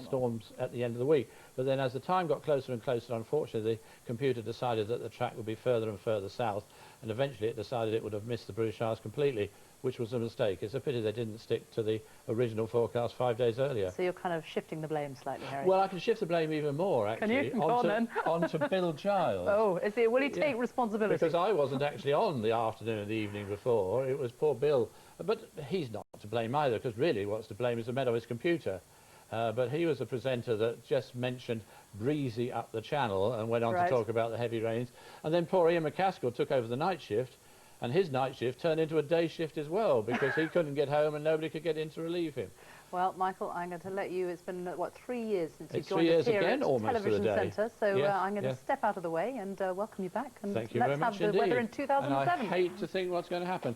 storms at the end of the week. But then as the time got closer and closer, unfortunately, the computer decided that the track would be further and further south, and eventually it decided it would have missed the British Isles completely, which was a mistake. It's a pity they didn't stick to the original forecast 5 days earlier. So you're kind of shifting the blame slightly, Harry. Well, I can shift the blame even more, actually. Can you? Onto Bill Giles. Oh, will he take responsibility? Because I wasn't actually on the afternoon and the evening before. It was poor Bill. But he's not to blame either, because really what's to blame is the Met Office computer. But he was the presenter that just mentioned breezy up the channel and went on to talk about the heavy rains. And then poor Ian McCaskill took over the night shift, and his night shift turned into a day shift as well, because he couldn't get home and nobody could get in to relieve him. Well, Michael, I'm going to let you. It's been, what, 3 years since you it's joined us here again, at Television Centre, so yes, I'm going to step out of the way and welcome you back. And thank you let's very much have the weather in 2007. And I hate to think what's going to happen.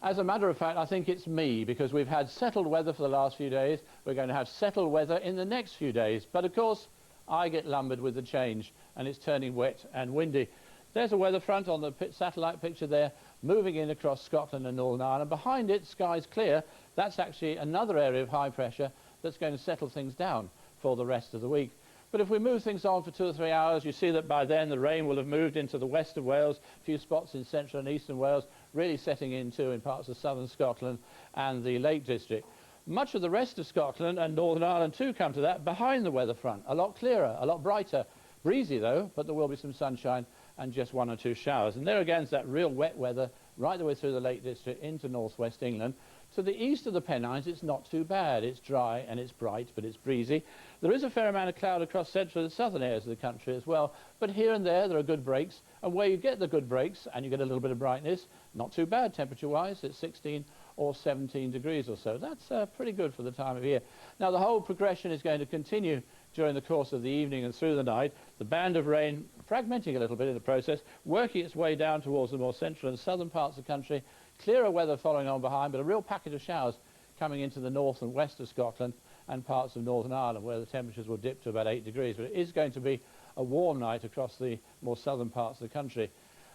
As a matter of fact, I think it's me, because we've had settled weather for the last few days. We're going to have settled weather in the next few days. But, of course, I get lumbered with the change, and it's turning wet and windy. There's a weather front on the satellite picture there, moving in across Scotland and Northern Ireland. Behind it, sky's clear. That's actually another area of high pressure that's going to settle things down for the rest of the week. But if we move things on for 2 or 3 hours, you see that by then the rain will have moved into the west of Wales, a few spots in central and eastern Wales, really setting in too in parts of southern Scotland and the Lake District. Much of the rest of Scotland and Northern Ireland too come to that behind the weather front. A lot clearer, a lot brighter. Breezy though, but there will be some sunshine and just 1 or 2 showers. And there again is that real wet weather right the way through the Lake District into northwest England. To the east of the Pennines, it's not too bad. It's dry and it's bright, but it's breezy. There is a fair amount of cloud across central and southern areas of the country as well, but here and there are good breaks, and where you get the good breaks and you get a little bit of brightness, not too bad temperature-wise. It's 16 or 17 degrees or so. That's pretty good for the time of year. Now, the whole progression is going to continue during the course of the evening and through the night. The band of rain fragmenting a little bit in the process, working its way down towards the more central and southern parts of the country. Clearer weather following on behind, but a real packet of showers coming into the north and west of Scotland and parts of Northern Ireland, where the temperatures will dip to about 8 degrees. But it is going to be a warm night across the more southern parts of the country.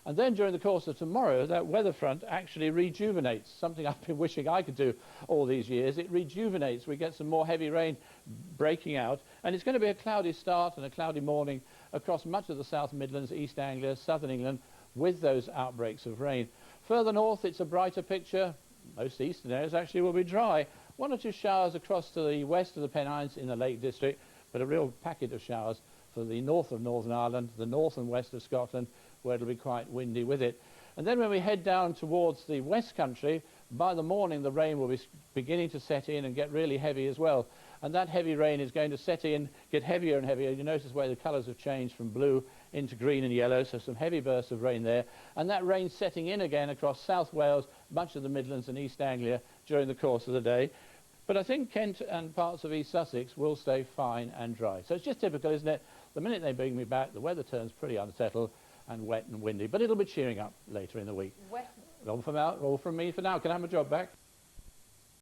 And then during the course of tomorrow, that weather front actually rejuvenates, something I've been wishing I could do all these years. It rejuvenates. We get some more heavy rain breaking out, and it's going to be a cloudy start and a cloudy morning across much of the South Midlands, East Anglia, southern England, with those outbreaks of rain. Further north, it's a brighter picture. Most eastern areas actually will be dry. 1 or 2 showers across to the west of the Pennines in the Lake District, but a real packet of showers for the north of Northern Ireland, the north and west of Scotland, where it'll be quite windy with it. And then when we head down towards the West Country, by the morning the rain will be beginning to set in and get really heavy as well. And that heavy rain is going to set in, get heavier and heavier. You notice where the colours have changed from blue into green and yellow, so some heavy bursts of rain there. And that rain setting in again across South Wales, much of the Midlands and East Anglia during the course of the day. But I think Kent and parts of East Sussex will stay fine and dry. So it's just typical, isn't it? The minute they bring me back, the weather turns pretty unsettled and wet and windy, but it'll be cheering up later in the week. All from me for now. Can I have my job back?